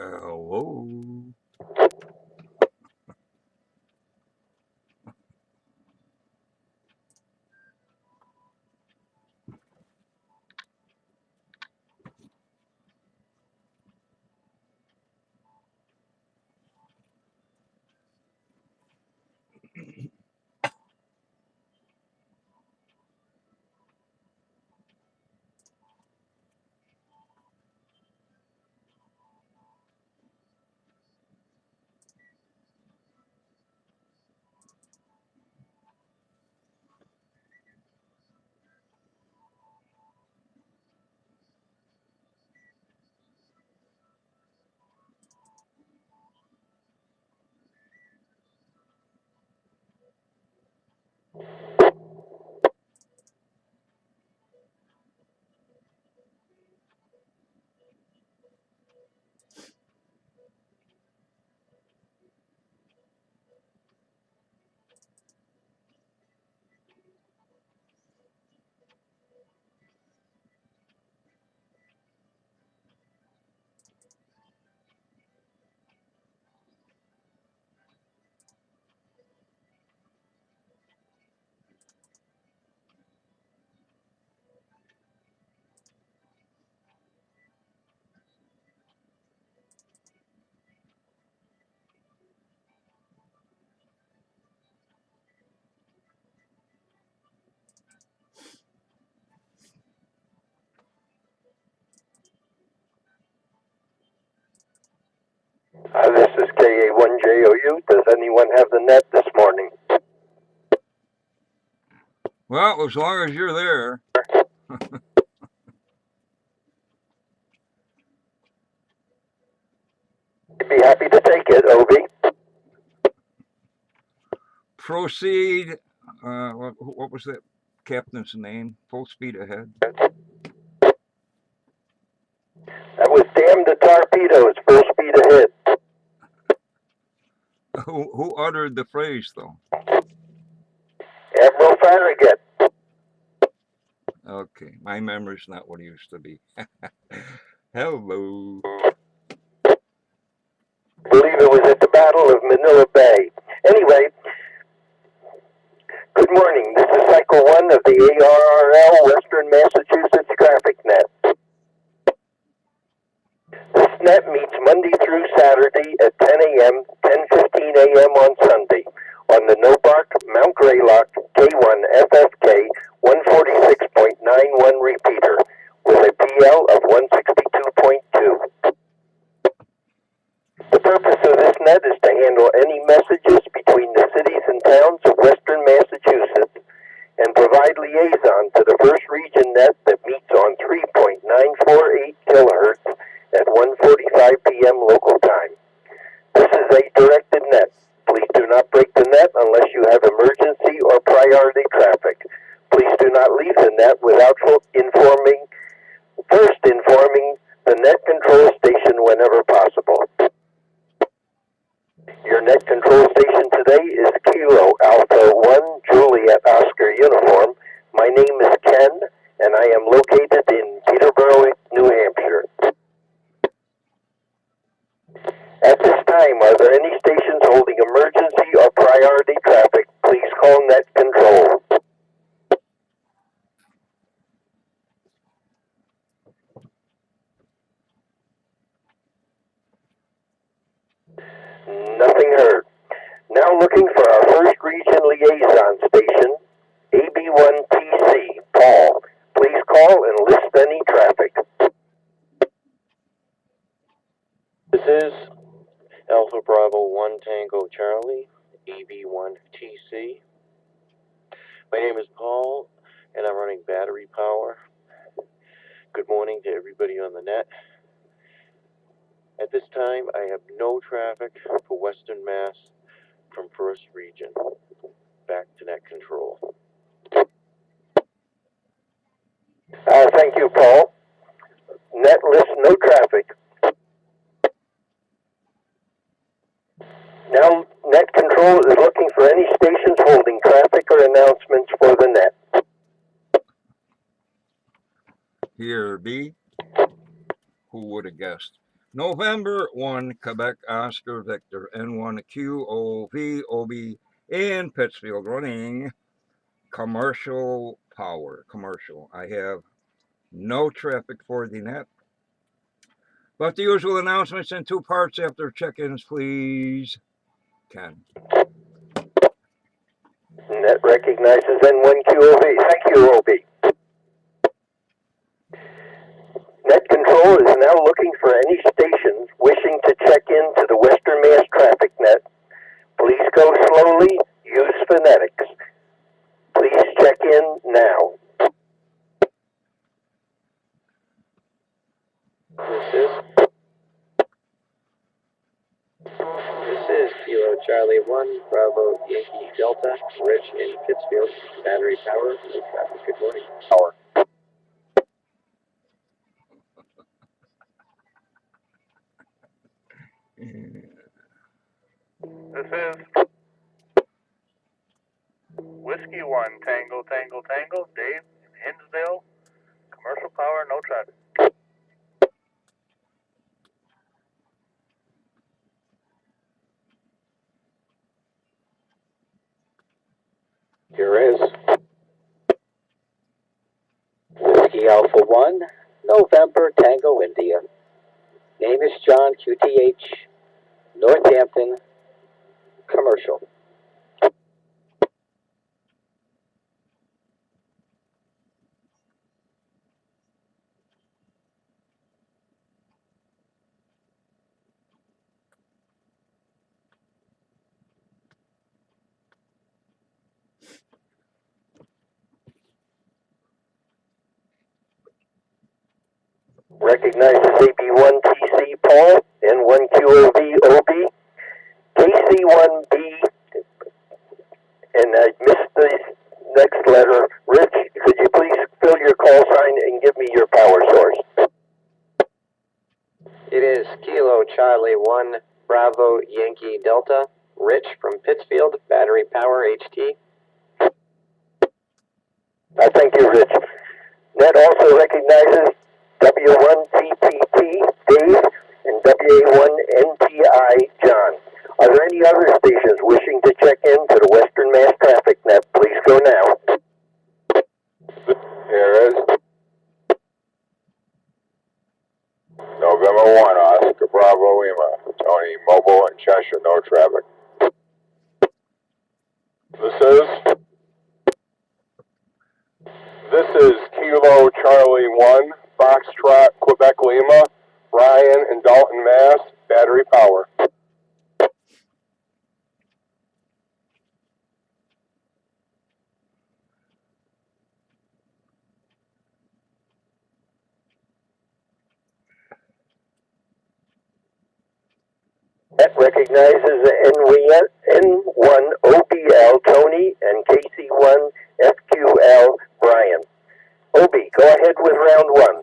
Hello. This is KA1JOU. Does anyone have the net this morning? Well, as long as you're there. I'd be happy to take it, Obi. Proceed. What was that captain's name? Full speed ahead. That was damn the torpedoes, full speed ahead. Who uttered the phrase, though? Admiral Farragut. Okay, my memory's not what it used to be. Hello. I believe it was at the Battle of Manila Bay. Anyway, good morning. This is Cycle 1 of the ARRL Western Massachusetts Traffic Net. This net meets Monday through Saturday at 10 a.m., 10:15 a.m. on Sunday on the Nobark Mount Greylock K1 FFK 146.91 repeater with a PL of 162.2. The purpose of this net is to handle any messages between the cities and towns of western Massachusetts and provide liaison to the first region net that meets on 3.948 kilohertz at 1:45 p.m. local time. This is a directed net. Please do not break the net unless you have emergency or priority traffic. Please do not leave the net without informing the net control station whenever possible. Your net control station today is Kilo Alpha 1 Juliet Oscar Uniform. My name is Ken, and I am located in Peterborough, New Hampshire. At this time, are there any stations holding emergency or priority traffic? Please call net control. Nothing heard. Now looking for our first region liaison station, AB1TC, Paul. Please call and list any traffic. This is Alpha Bravo 1 Tango Charlie, AB1TC. My name is Paul, and I'm running battery power. Good morning to everybody on the net. At this time, I have no traffic for Western Mass from First Region. Back to net control. Thank you, Paul. Net list no traffic. Now, net control is looking for any stations holding traffic or announcements for the net. Here, B. Who would have guessed? November 1, Quebec Oscar Victor, N1 QOV OB in Pittsfield, running commercial power. Commercial. I have no traffic for the net. But the usual announcements in two parts after check-ins, please. Ken. Net recognizes N1QOB. Thank you, OB. Net Control is now looking for any stations wishing to check into the Western Mass Traffic Net. Please go slowly, use phonetics. Please check in now. This is Kilo Charlie 1, Bravo Yankee Delta, Rich in Pittsfield, battery power, no traffic, good morning. Power. This is Whiskey 1, Tango, Tango, Tango, Dave in Hinsdale, commercial power, no traffic. Here is Whiskey Alpha 1, November Tango India. Name is John, QTH, Northampton, commercial. Recognizes AB1TC Paul, N1QOV OB, KC1B, and I missed the next letter. Rich, could you please fill your call sign and give me your power source? It is Kilo Charlie 1, Bravo Yankee Delta, Rich from Pittsfield, battery power, HT. I thank you, Rich. Net also recognizes W1TPT Dave and WA1NTI John. Are there any other stations wishing to check in to the Western Mass Traffic Net? Please go now. Here is November 1, Oscar Bravo Lima, Tony Mobile and Cheshire, no traffic. This is Kilo Charlie 1, Foxtrot, Quebec Lima, Ryan and Dalton, Mass, battery power. Net recognizes N1 OBL Tony and KC1 FQL Brian. OB, go ahead with round one.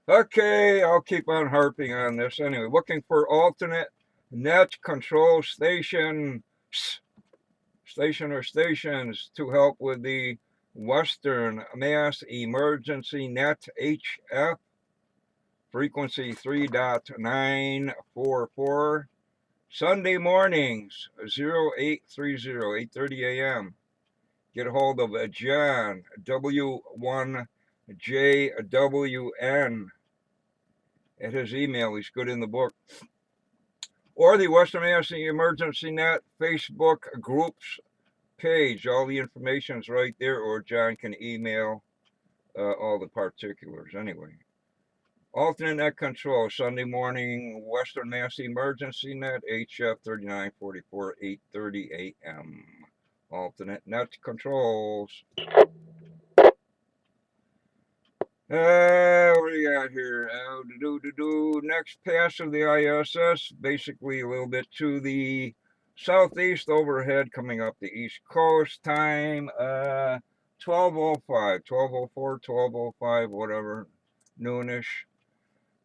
Okay, I'll keep on harping on this anyway. Looking for alternate net control stations to help with the Western Mass Emergency Net HF, frequency 3.944, Sunday mornings 0830, 8:30 a.m. Get a hold of John, W1JWN, at his email. He's good in the book. Or the Western Mass Emergency Net Facebook groups page. All the information's right there, or John can email all the particulars anyway. Alternate net control, Sunday morning, Western Mass Emergency Net, HF 3944, 8:30 a.m. Alternate net controls. What do you got here? Next pass of the ISS, basically a little bit to the southeast overhead, coming up the East Coast. Time 12:05, 12:04, 12:05, whatever, noonish.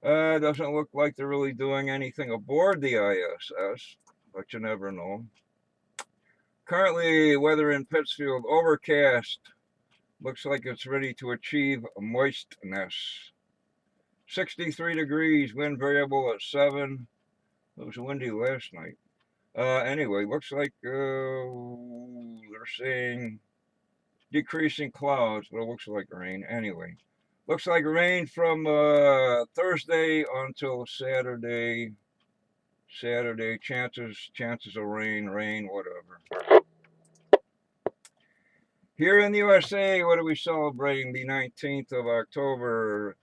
Doesn't look like they're really doing anything aboard the ISS, but you never know. Currently, weather in Pittsfield, overcast. Looks like it's ready to achieve moistness. 63 degrees, wind variable at 7. It was windy last night. Anyway, looks like they're saying decreasing clouds, but it looks like rain. Anyway, looks like rain from Thursday until Saturday. Chances of rain, whatever. Here in the USA, what are we celebrating? The 19th of October.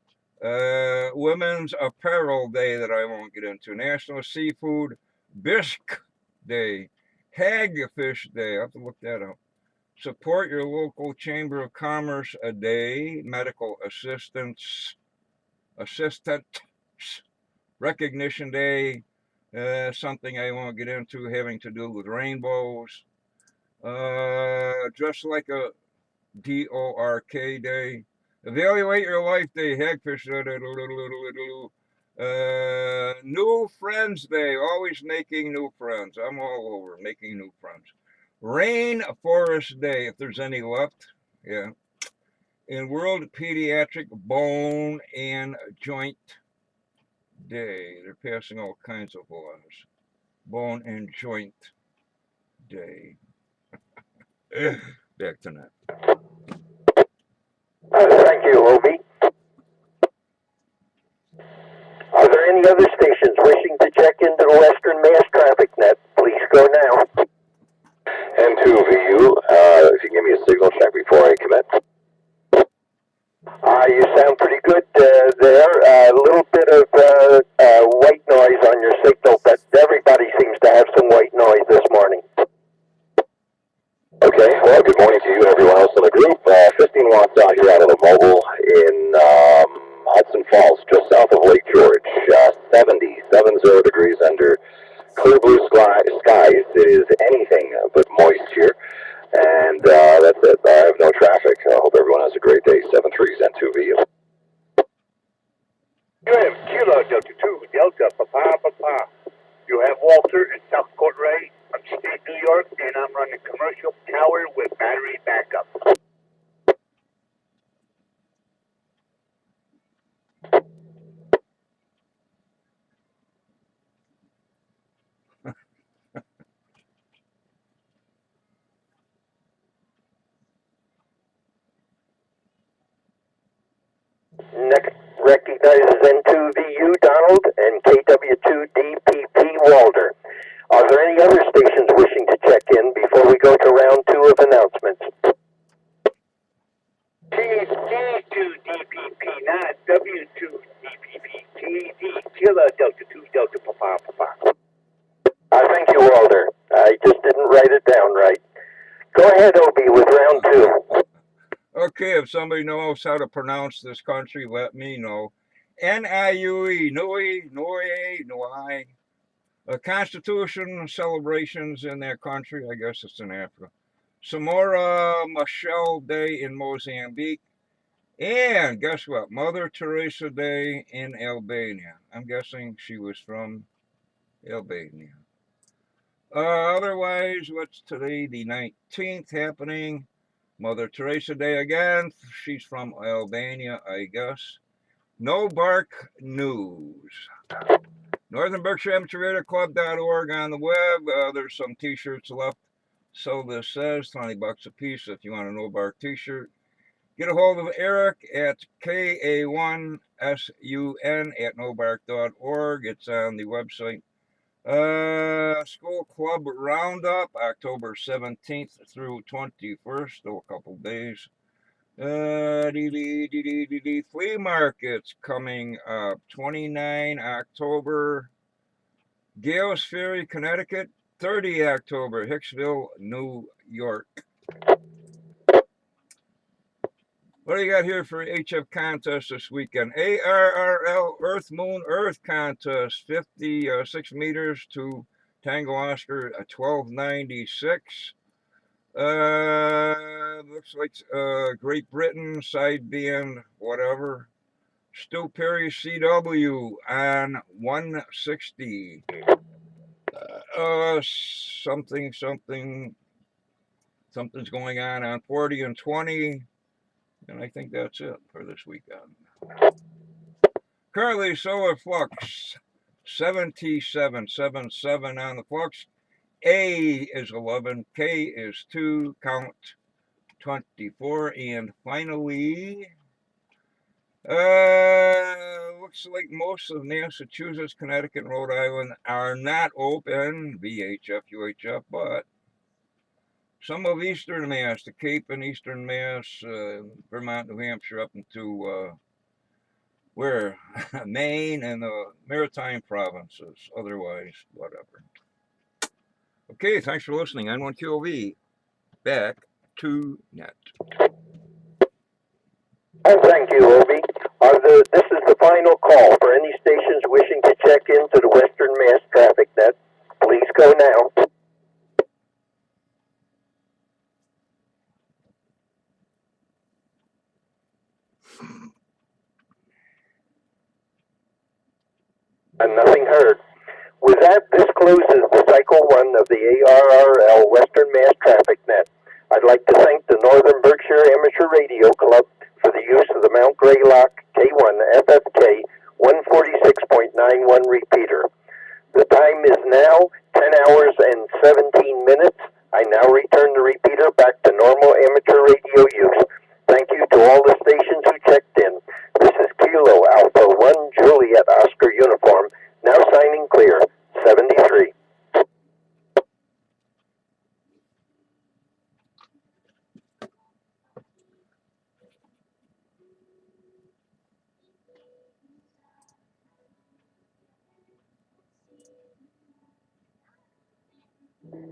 Women's Apparel Day that I won't get into. National Seafood Bisque Day. Hagfish Day. I have to look that up. Support your local Chamber of Commerce a day. Medical Assistant Recognition Day. Something I won't get into having to do with rainbows. Just like a DORK Day. Evaluate your life day. Hagfish. New Friends Day. Always making new friends. I'm all over making new friends. Rainforest Day, if there's any left. Yeah. And World Pediatric Bone and Joint Day. They're passing all kinds of laws. Bone and Joint Day. Back to that. Thank you, Obi. Are there any other stations wishing to check into the Western Mass Traffic Net? Please go now. N2VU, if you give me a signal check before I commit. You sound pretty good there. A little bit of white noise on your signal, but everybody seems to have some white noise this morning. Okay, well, good morning to you and everyone else in the group. 15 watts out here out of the mobile in Hudson Falls, just south of Lake George. 70 degrees under clear blue skies. It is anything but moist here. And that's it. I have no traffic. I hope everyone has a great day. 73's N2VU. You have Kilo Delta 2 Delta Papa. You have Walter in South Court Ray, upstate New York, and I'm running commercial power with battery backup. Next recognizes N2VU Donald and KW2DPP Walter. Are there any other stations wishing to check in before we go to round 2 of announcements? T2DPP, not W2DPP. TD Kilo Delta 2 Delta Papa. Thank you, Walter. I just didn't write it down right. Go ahead, Obi, with round 2. Okay, if somebody knows how to pronounce this country, let me know. NIUE, Nui. Constitution celebrations in that country. I guess it's in Africa. Samora Machel Day in Mozambique. And guess what? Mother Teresa Day in Albania. I'm guessing she was from Albania. Otherwise, what's today? The 19th happening. Mother Teresa Day again. She's from Albania, I guess. No Bark News. Northern Berkshire Amateur Radio Club.org on the web. There's some t-shirts left. So this says $20 a piece if you want a No Bark t-shirt. Get a hold of Eric at KA1JOA at nobark.org. It's on the website. School Club Roundup, October 17th through 21st, still a couple days. Flea markets coming up, 29 October, Gales Ferry, Connecticut, 30 October, Hicksville, New York. What do you got here for HF contest this weekend? ARRL Earth Moon Earth contest, 56 meters to Tango Oscar 1296. Looks like Great Britain, side being whatever. Stu Perry CW on 160. Something's going on 40 and 20. And I think that's it for this weekend. Currently, solar flux 7777 on the flux. A is 11, K is 2, count 24, and finally, looks like most of Massachusetts, Connecticut, and Rhode Island are not open, VHF, UHF, but some of Eastern Mass, the Cape and Eastern Mass, Vermont, New Hampshire, up into where Maine and the Maritime provinces, otherwise, whatever. Okay, thanks for listening. N1QOV, back to net. Oh, thank you, Obi. This is the final call for any stations wishing to check into the Western Mass traffic net. Please go now. And nothing heard. With that, this closes the cycle 1 of the ARRL Western Mass traffic net. I'd like to thank the Northern Berkshire Amateur Radio Club for the use of the Mount Greylock K1 FFK 146.91 repeater. The time is now 10 hours and 17 minutes. I now return the repeater back to normal amateur radio use. Thank you to all the stations who checked in. This is Kilo Alpha 1 Juliet Oscar Uniform, now signing clear, 73.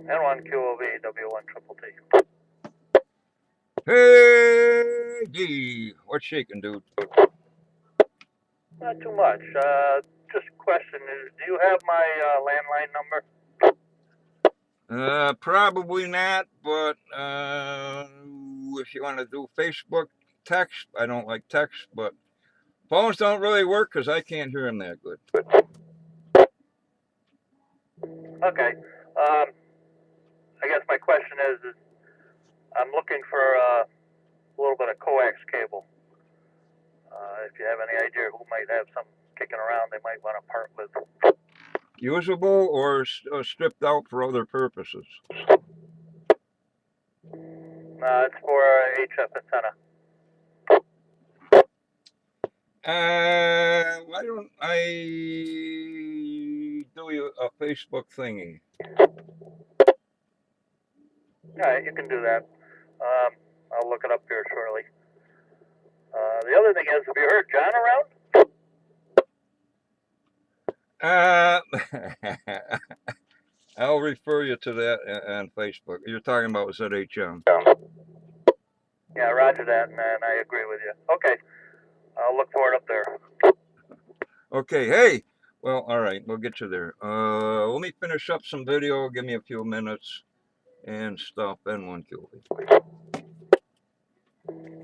N1QOV, W1 Triple T. Hey, D, what's shaking, dude? Not too much. Just a question is, do you have my landline number? Probably not, but if you want to do Facebook text, I don't like text, but phones don't really work because I can't hear them that good. Okay. I guess my question is I'm looking for a little bit of coax cable. If you have any idea who might have some kicking around, they might want to part with. Usable or stripped out for other purposes? It's for HF antenna. Why don't I do you a Facebook thingy? Alright, you can do that. I'll look it up here shortly. The other thing is, have you heard John around? I'll refer you to that on Facebook. You're talking about ZHM. Yeah, roger that, and I agree with you. Okay, I'll look for it up there. Okay, hey. Well, all right, we'll get you there. Let me finish up some video. Give me a few minutes and stuff. N1QOV.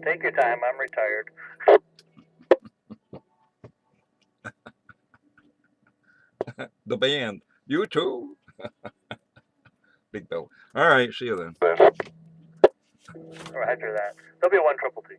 Take your time. I'm retired. The band. You too? Big Bill. All right, see you then. Roger that. W1 Triple T.